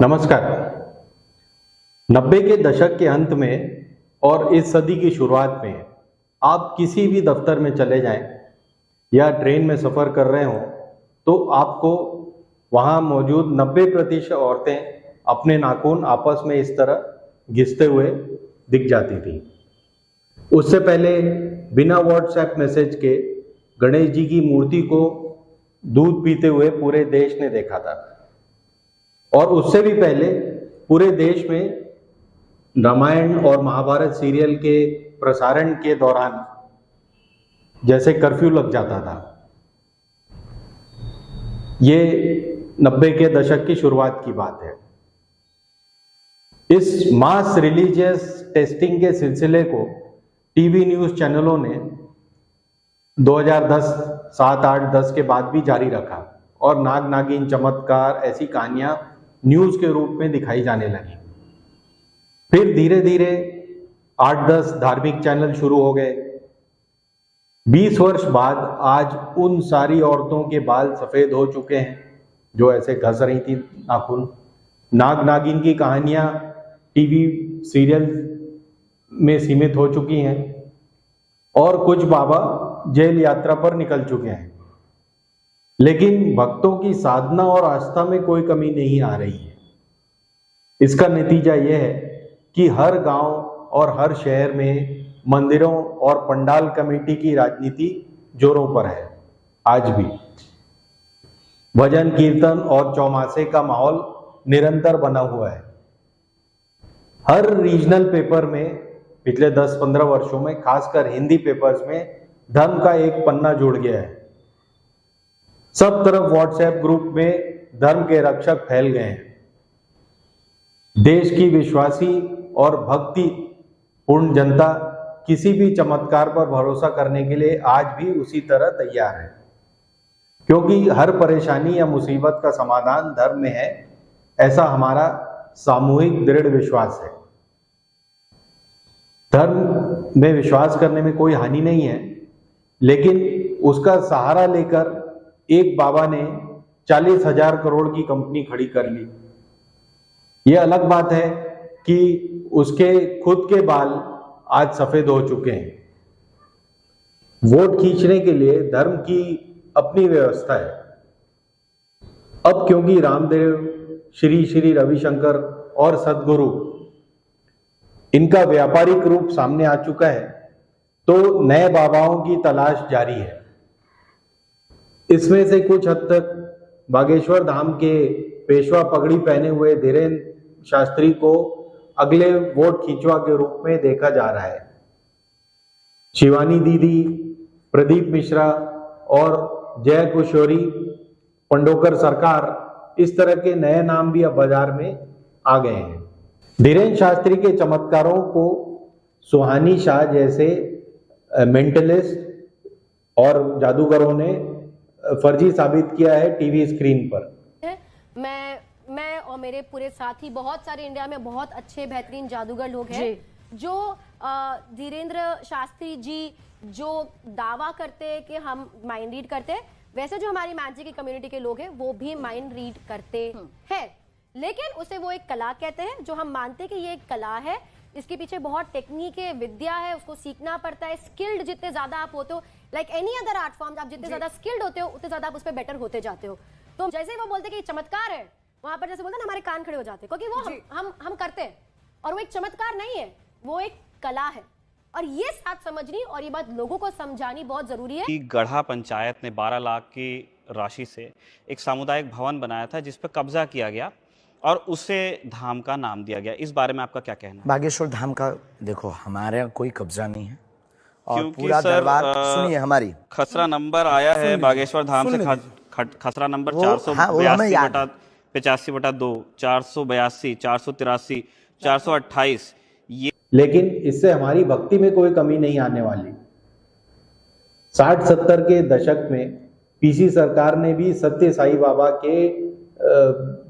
नमस्कार। 90 के दशक के अंत में और इस सदी की शुरुआत में आप किसी भी दफ्तर में चले जाएं या ट्रेन में सफ़र कर रहे हों तो आपको वहाँ मौजूद 90% औरतें अपने नाखून आपस में इस तरह घिसते हुए दिख जाती थी। उससे पहले बिना व्हाट्सएप मैसेज के गणेश जी की मूर्ति को दूध पीते हुए पूरे देश ने देखा था, और उससे भी पहले पूरे देश में रामायण और महाभारत सीरियल के प्रसारण के दौरान जैसे कर्फ्यू लग जाता था। ये 90 के दशक की शुरुआत की बात है। इस मास रिलीजियस टेस्टिंग के सिलसिले को टीवी न्यूज़ चैनलों ने 2010, 7, 8, 10 के बाद भी जारी रखा और नाग नागिन चमत्कार ऐसी कहानियां न्यूज़ के रूप में दिखाई जाने लगी। फिर धीरे धीरे 8-10 धार्मिक चैनल शुरू हो गए। 20 वर्ष बाद आज उन सारी औरतों के बाल सफ़ेद हो चुके हैं जो ऐसे घस रही थी नाखून। नाग नागिन की कहानियां टीवी सीरियल में सीमित हो चुकी हैं और कुछ बाबा जेल यात्रा पर निकल चुके हैं। लेकिन भक्तों की साधना और आस्था में कोई कमी नहीं आ रही है। इसका नतीजा यह है कि हर गांव और हर शहर में मंदिरों और पंडाल कमेटी की राजनीति जोरों पर है। आज भी भजन कीर्तन और चौमासे का माहौल निरंतर बना हुआ है। हर रीजनल पेपर में पिछले 10-15 वर्षों में, खासकर हिंदी पेपर्स में, धर्म का एक पन्ना जुड़ गया है। सब तरफ व्हाट्सएप ग्रुप में धर्म के रक्षक फैल गए हैं। देश की विश्वासी और भक्ति पूर्ण जनता किसी भी चमत्कार पर भरोसा करने के लिए आज भी उसी तरह तैयार है, क्योंकि हर परेशानी या मुसीबत का समाधान धर्म में है, ऐसा हमारा सामूहिक दृढ़ विश्वास है। धर्म में विश्वास करने में कोई हानि नहीं है, लेकिन उसका सहारा लेकर एक बाबा ने 40,000 करोड़ की कंपनी खड़ी कर ली। यह अलग बात है कि उसके खुद के बाल आज सफेद हो चुके हैं। वोट खींचने के लिए धर्म की अपनी व्यवस्था है। अब क्योंकि रामदेव, श्री श्री रविशंकर और सद्गुरु, इनका व्यापारिक रूप सामने आ चुका है, तो नए बाबाओं की तलाश जारी है। इसमें से कुछ हद तक बागेश्वर धाम के पेशवा पगड़ी पहने हुए धीरेन्द्र शास्त्री को अगले वोट खींचवा के रूप में देखा जा रहा है। शिवानी दीदी, प्रदीप मिश्रा और जय किशोरी पंडोकर सरकार, इस तरह के नए नाम भी अब बाजार में आ गए हैं। धीरेन्द्र शास्त्री के चमत्कारों को सुहानी शाह जैसे मेंटलिस्ट और जादूगरों ने फर्जी साबित किया है टीवी स्क्रीन पर। मैं और मेरे पूरे साथी, बहुत सारे इंडिया में बहुत अच्छे बेहतरीन जादूगर लोग हैं जो धीरेन्द्र शास्त्री जी जो दावा करते हैं कि हम माइंड रीड करते हैं, वैसे जो हमारी मैजिक की कम्युनिटी के लोग हैं वो भी माइंड रीड करते हैं, लेकिन उसे वो एक कला कहते हैं, जो हम मानते हैं कि ये एक कला है। इसके पीछे बहुत टेक्निक है, विद्या है, उसको सीखना पड़ता है। स्किल्ड जितने ज्यादा आप होते हो, like any other art form, आप जितने ज्यादा स्किल्ड होते हो उतने ज्यादा आप उस पर बेटर होते जाते हो। तो जैसे ही वो बोलते कि चमत्कार है, वहां पर जैसे बोलते हैं ना, हमारे कान खड़े हो जाते हैं, क्योंकि वो हम करते हैं और वो एक चमत्कार नहीं है, वो एक कला है। और ये बात समझनी और ये बात लोगों को समझानी बहुत जरूरी है। गढ़ा पंचायत ने 12 लाख की राशि से एक सामुदायिक भवन बनाया था जिस पर कब्जा किया गया और उसे धाम का नाम दिया गया। इस बारे में आपका क्या कहना है? बागेश्वर धाम का देखो, हमारे यहाँ कोई कब्जा नहीं है और क्योंकि पूरा दरबार, सुनिए, हमारी खसरा नंबर आया है बागेश्वर धाम से, खसरा नंबर 482/85/2, 482, 483, 428। ये लेकिन इससे हमारी भक्ति में कोई कमी नहीं आने वाली। 60-70 के दशक में पीसी सरकार ने भी सत्य साईं बाबा के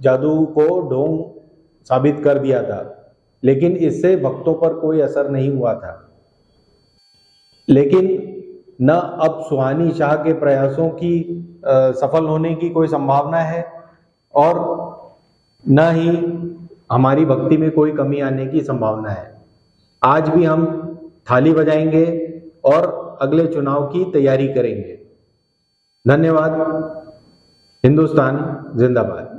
जादू को ढोंग साबित कर दिया था, लेकिन इससे भक्तों पर कोई असर नहीं हुआ था। लेकिन न अब सुहानी शाह के प्रयासों की सफल होने की कोई संभावना है और न ही हमारी भक्ति में कोई कमी आने की संभावना है। आज भी हम थाली बजाएंगे और अगले चुनाव की तैयारी करेंगे। धन्यवाद। हिंदुस्तान जिंदाबाद।